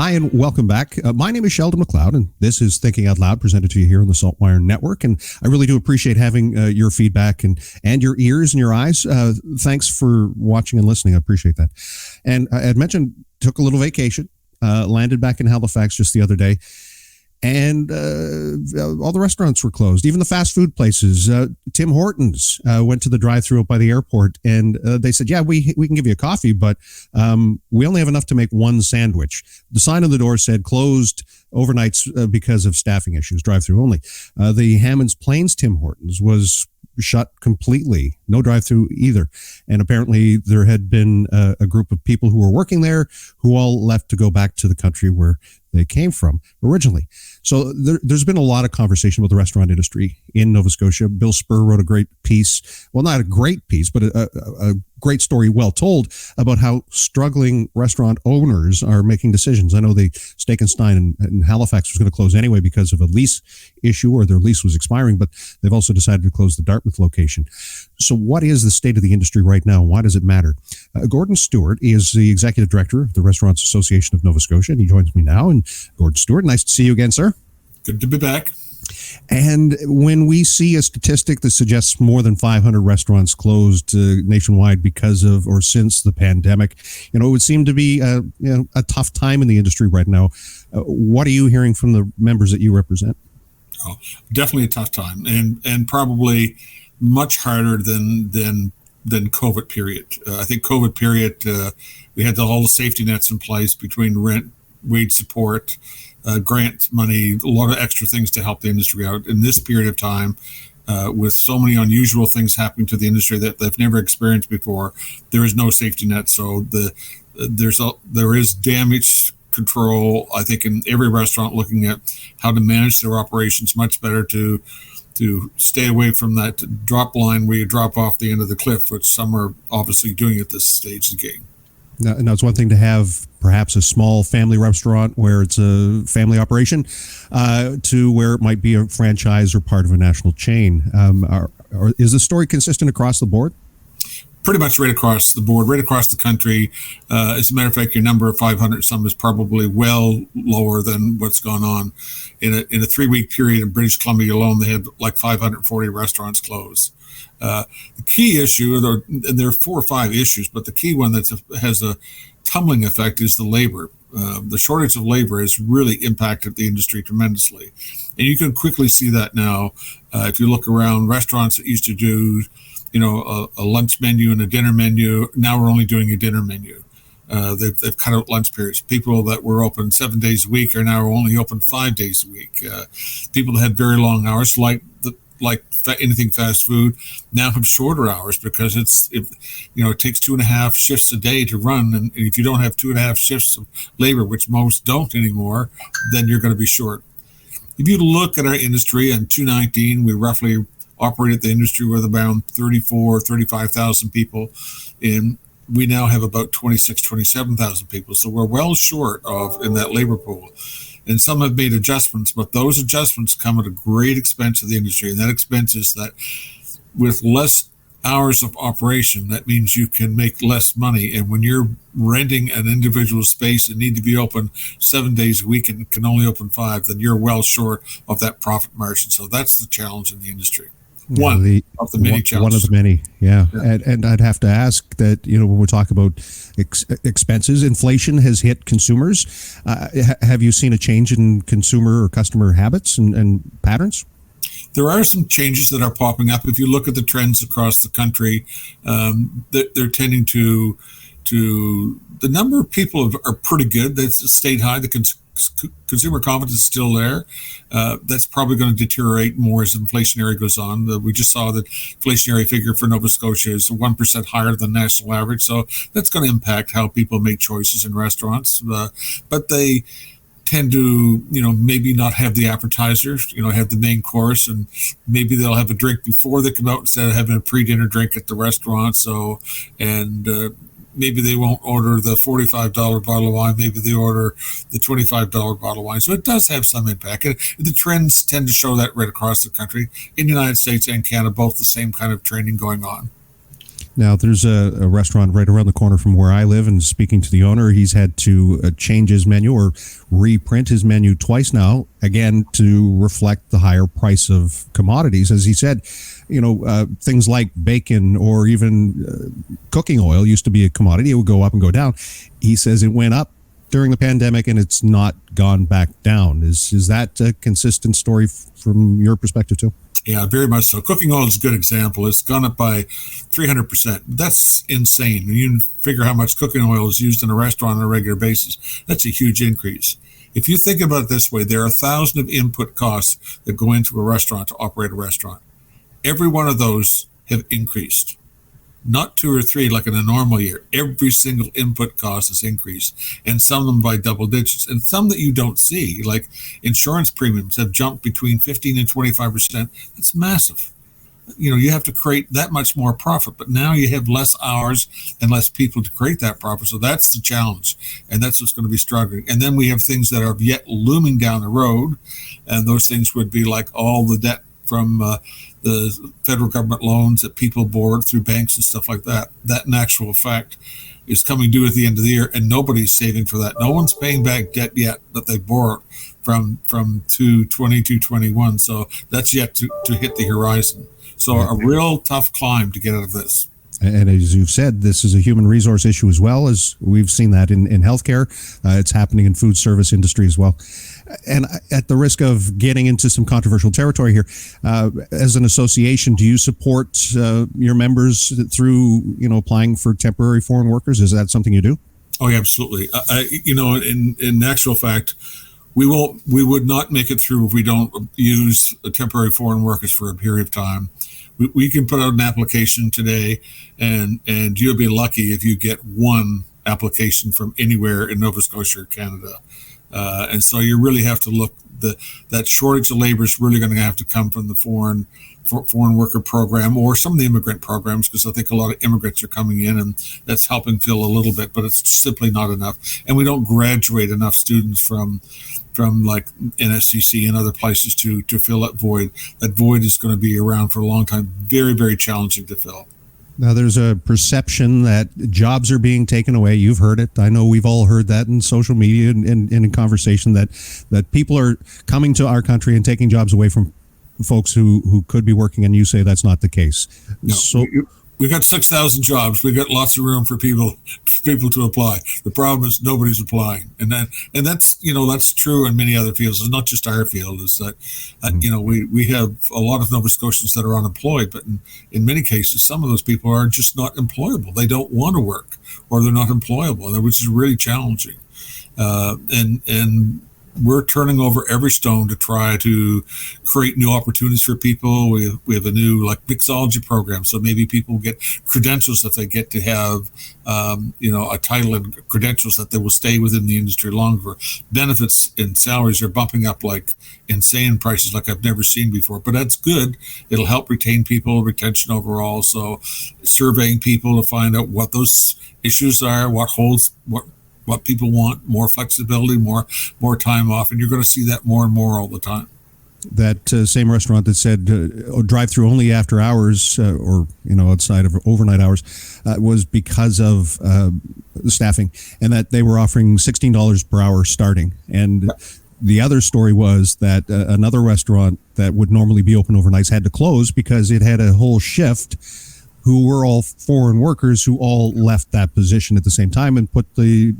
Hi, and welcome back. My name is Sheldon McLeod, and this is Thinking Out Loud, presented to you here on the SaltWire Network. And I really do appreciate having your feedback and your ears and your eyes. Thanks for watching and listening. I appreciate that. And I had mentioned, took a little vacation, landed back in Halifax just the other day. And all the restaurants were closed, even the fast food places. Tim Hortons went to the drive-thru up by the airport, and they said, yeah, we can give you a coffee, but we only have enough to make one sandwich. The sign on the door said closed overnights because of staffing issues, drive-thru only. The Hammonds Plains Tim Hortons was shut completely, no drive-thru either. And apparently there had been a group of people who were working there who all left to go back to the country where they came from originally. So there's been a lot of conversation about the restaurant industry in Nova Scotia. Bill Spur wrote a great piece, well, not a great piece, but a great story, well told, about how struggling restaurant owners are making decisions. I know the Steak and Stein in Halifax was going to close anyway because of a lease issue, or their lease was expiring, but they've also decided to close the Dartmouth location. So what is the state of the industry right now? Why does it matter? Gordon Stewart is the executive director of the Restaurants Association of Nova Scotia, and he joins me now. And Gordon Stewart, nice to see you again, sir. Good to be back. And when we see a statistic that suggests more than 500 restaurants closed nationwide because of or since the pandemic, it would seem to be a tough time in the industry right now. What are you hearing from the members that you represent? Oh, definitely a tough time, and probably much harder than COVID period. I think COVID period, we had all the safety nets in place between rent, wage support, grant money, a lot of extra things to help the industry out. In this period of time, with so many unusual things happening to the industry that they've never experienced before, there is no safety net. So there is damage control, I think, in every restaurant, looking at how to manage their operations much better to stay away from that drop line where you drop off the end of the cliff, which some are obviously doing at this stage of the game. Now, it's one thing to have perhaps a small family restaurant where it's a family operation to where it might be a franchise or part of a national chain. Is the story consistent across the board? Pretty much right across the board, right across the country. As a matter of fact, your number of 500 some is probably well lower than what's gone on. In a 3-week period in British Columbia alone, they had like 540 restaurants closed. The key issue, and there are 4 or 5 issues, but the key one that has a tumbling effect is the labor. The shortage of labor has really impacted the industry tremendously. And you can quickly see that now. If you look around, restaurants that used to do a lunch menu and a dinner menu, now we're only doing a dinner menu. They've cut out lunch periods. People that were open 7 days a week are now only open 5 days a week. People that had very long hours, like anything fast food, now have shorter hours because it takes 2.5 shifts a day to run, and if you don't have 2.5 shifts of labor, which most don't anymore, then you're going to be short. If you look at our industry in 2019, we roughly operated the industry with around 35,000 people, and we now have about 27,000 people. So we're well short in that labor pool. And some have made adjustments, but those adjustments come at a great expense to the industry. And that expense is that with less hours of operation, that means you can make less money. And when you're renting an individual space and need to be open 7 days a week and can only open 5, then you're well short of that profit margin. So that's the challenge in the industry. One of the many challenges. One of the many, yeah. And I'd have to ask that, when we talk about expenses, inflation has hit consumers. Have you seen a change in consumer or customer habits and patterns? There are some changes that are popping up. If you look at the trends across the country, they're tending to the number of people are pretty good. That's stayed high. The consumer confidence is still there. That's probably going to deteriorate more as inflationary goes on. We just saw the inflationary figure for Nova Scotia is 1% higher than the national average. So that's going to impact how people make choices in restaurants. But they tend to, maybe not have the appetizers, have the main course, and maybe they'll have a drink before they come out instead of having a pre-dinner drink at the restaurant. So, maybe they won't order the $45 bottle of wine. Maybe they order the $25 bottle of wine. So it does have some impact. And the trends tend to show that right across the country. In the United States and Canada, both the same kind of trending going on. Now, there's a restaurant right around the corner from where I live, and speaking to the owner, he's had to change his menu or reprint his menu twice now, again, to reflect the higher price of commodities. As he said, things like bacon or even cooking oil used to be a commodity. It would go up and go down. He says it went up during the pandemic and it's not gone back down. Is that a consistent story from your perspective too? Yeah, very much so. Cooking oil is a good example. It's gone up by 300%. That's insane. When you figure how much cooking oil is used in a restaurant on a regular basis, that's a huge increase. If you think about it this way, there are 1,000 of input costs that go into a restaurant to operate a restaurant. Every one of those have increased. Not 2 or 3 like in a normal year. Every single input cost has increased, and some of them by double digits, and some that you don't see, like insurance premiums have jumped between 15 and 25%. That's massive. You have to create that much more profit, but now you have less hours and less people to create that profit. So that's the challenge, and that's what's going to be struggling. And then we have things that are yet looming down the road, and those things would be like all the debt from the federal government loans that people borrowed through banks and stuff like that. That in actual fact is coming due at the end of the year, and nobody's saving for that. No one's paying back debt yet that they borrowed from 2020 to 21. So that's yet to hit the horizon. So a real tough climb to get out of this. And as you've said, this is a human resource issue as well, as we've seen that in healthcare. It's happening in food service industry as well. And at the risk of getting into some controversial territory here, as an association, do you support your members through, applying for temporary foreign workers? Is that something you do? Oh, yeah, absolutely. In actual fact, we would not make it through if we don't use temporary foreign workers for a period of time. We can put out an application today, and you'll be lucky if you get one application from anywhere in Nova Scotia or Canada. And so you really have to look, that shortage of labor is really going to have to come from the foreign worker program or some of the immigrant programs, because I think a lot of immigrants are coming in, and that's helping fill a little bit, but it's simply not enough. And we don't graduate enough students from like NSCC and other places to fill that void. That void is going to be around for a long time. Very, very challenging to fill. Now, there's a perception that jobs are being taken away. You've heard it. I know we've all heard that in social media and in conversation, that people are coming to our country and taking jobs away from folks who could be working, and you say that's not the case. No, so we got 6,000 jobs. We got lots of room for people to apply. The problem is nobody's applying, and that's true in many other fields. It's not just our field. Is that we have a lot of Nova Scotians that are unemployed, but in many cases, some of those people are just not employable. They don't want to work, or they're not employable, which is really challenging. And we're turning over every stone to try to create new opportunities for people. We have a new mixology program, so maybe people get credentials that they get to have, a title and credentials that they will stay within the industry longer. Benefits and salaries are bumping up like insane prices, like I've never seen before. But that's good. It'll help retain people, retention overall. So surveying people to find out what those issues are, what people want, more flexibility, more time off, and you're going to see that more and more all the time. That same restaurant that said drive through only after hours or outside of overnight hours was because of the staffing, and that they were offering $16 per hour starting. And the other story was that another restaurant that would normally be open overnights had to close because it had a whole shift who were all foreign workers who all left that position at the same time, and put the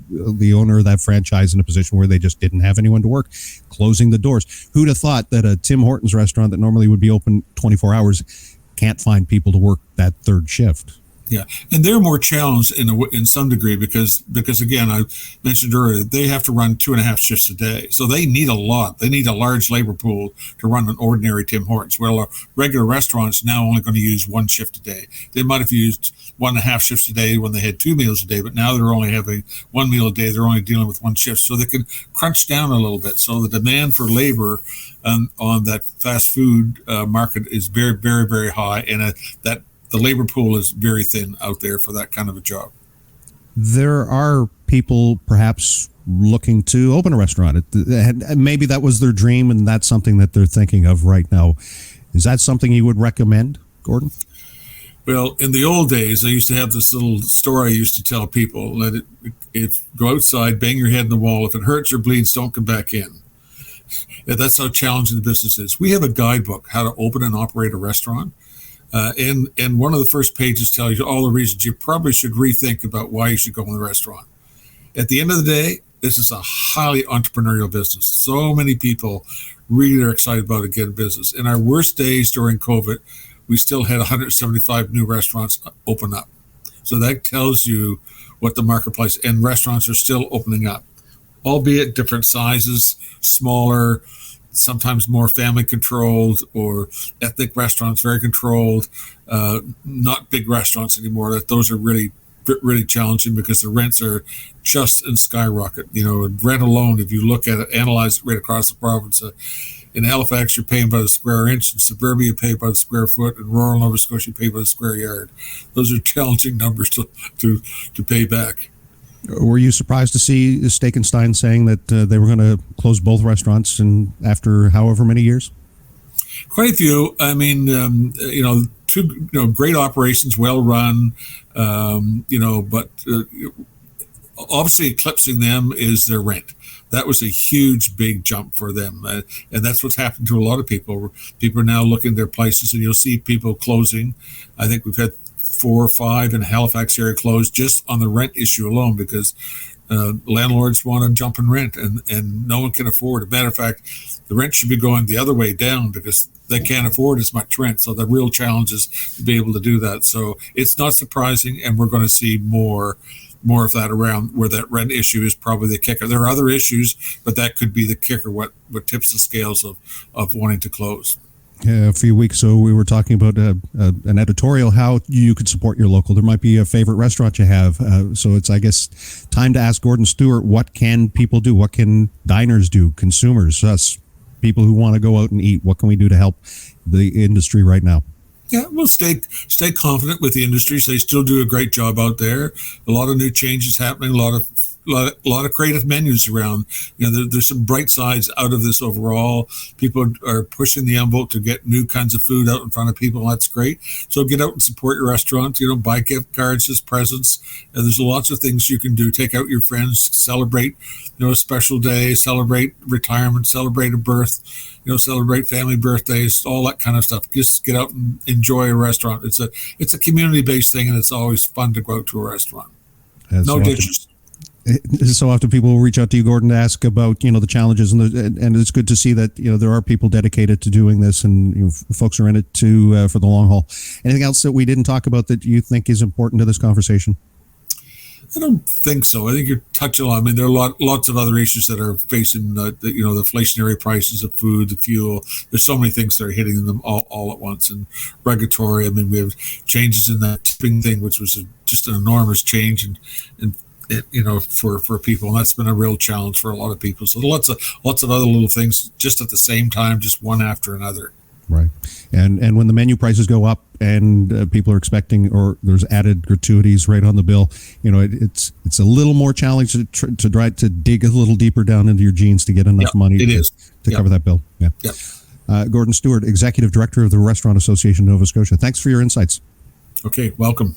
owner of that franchise in a position where they just didn't have anyone to work, closing the doors. Who'd have thought that a Tim Hortons restaurant that normally would be open 24 hours can't find people to work that third shift? Yeah, and they're more challenged in some degree because again, I mentioned earlier, they have to run 2.5 shifts a day, so they need a lot. They need a large labor pool to run an ordinary Tim Hortons. Well, a regular restaurant's now only going to use 1 shift a day. They might have used 1.5 shifts a day when they had 2 meals a day, but now they're only having 1 meal a day. They're only dealing with 1 shift, so they can crunch down a little bit. So the demand for labor on that fast food market is very, very, very high, and that the labor pool is very thin out there for that kind of a job. There are people perhaps looking to open a restaurant. Maybe that was their dream, and that's something that they're thinking of right now. Is that something you would recommend, Gordon? Well, in the old days, I used to have this little story I used to tell people that if go outside, bang your head in the wall. If it hurts or bleeds, don't come back in. Yeah, that's how challenging the business is. We have a guidebook, how to open and operate a restaurant. And one of the first pages tells you all the reasons you probably should rethink about why you should go in the restaurant. At the end of the day, this is a highly entrepreneurial business. So many people really are excited about it getting business. In our worst days during COVID, we still had 175 new restaurants open up. So that tells you what the marketplace, and restaurants are still opening up, albeit different sizes, smaller, sometimes more family controlled, or ethnic restaurants, very controlled, not big restaurants anymore. Those are really challenging because the rents are just in skyrocket. Rent alone, if you look at it, analyze it right across the province, in Halifax, you're paying by the square inch. In suburbia, you pay by the square foot. In rural Nova Scotia, you pay by the square yard. Those are challenging numbers to pay back. Were you surprised to see Steak&Stein saying that they were going to close both restaurants and after however many years? Quite a few. I mean, two great operations, well run. But obviously eclipsing them is their rent. That was a huge, big jump for them. And that's what's happened to a lot of people. People are now looking at their places, and you'll see people closing. I think we've had 4 or 5 in the Halifax area closed just on the rent issue alone because landlords want to jump in rent, and no one can afford it. As a matter of fact, the rent should be going the other way down because they can't afford as much rent. So the real challenge is to be able to do that. So it's not surprising, and we're going to see more of that around where that rent issue is probably the kicker. There are other issues, but that could be the kicker, what tips the scales of wanting to close. A few weeks ago, we were talking about an editorial, how you could support your local. There might be a favorite restaurant you have. So it's, I guess, time to ask Gordon Stewart, what can people do? What can diners do? Consumers, us, people who want to go out and eat. What can we do to help the industry right now? Yeah, well, stay confident with the industries. They still do a great job out there. A lot of new changes happening. A lot of creative menus around. There's some bright sides out of this overall. People are pushing the envelope to get new kinds of food out in front of people. That's great. So get out and support your restaurant. Buy gift cards as presents. There's lots of things you can do. Take out your friends, celebrate, a special day, celebrate retirement, celebrate a birth, celebrate family birthdays, all that kind of stuff. Just get out and enjoy a restaurant. It's a community-based thing, and it's always fun to go out to a restaurant. No dishes. So often people will reach out to you, Gordon, to ask about the challenges, and it's good to see that there are people dedicated to doing this, and folks are in it too for the long haul. Anything else that we didn't talk about that you think is important to this conversation? I don't think so. I think you're touching on. I mean, there are lots of other issues that are facing the inflationary prices of food, the fuel. There's so many things that are hitting them all at once. And regulatory. I mean, we have changes in that tipping thing, which was just an enormous change, and for people, and that's been a real challenge for a lot of people. So lots of other little things just at the same time, just one after another. Right. And when the menu prices go up and people are expecting, or there's added gratuities right on the bill, it's a little more challenging to try to dig a little deeper down into your jeans to get enough money to cover that bill. Yeah. Yep. Gordon Stewart, Executive Director of the Restaurant Association of Nova Scotia. Thanks for your insights. Okay. Welcome.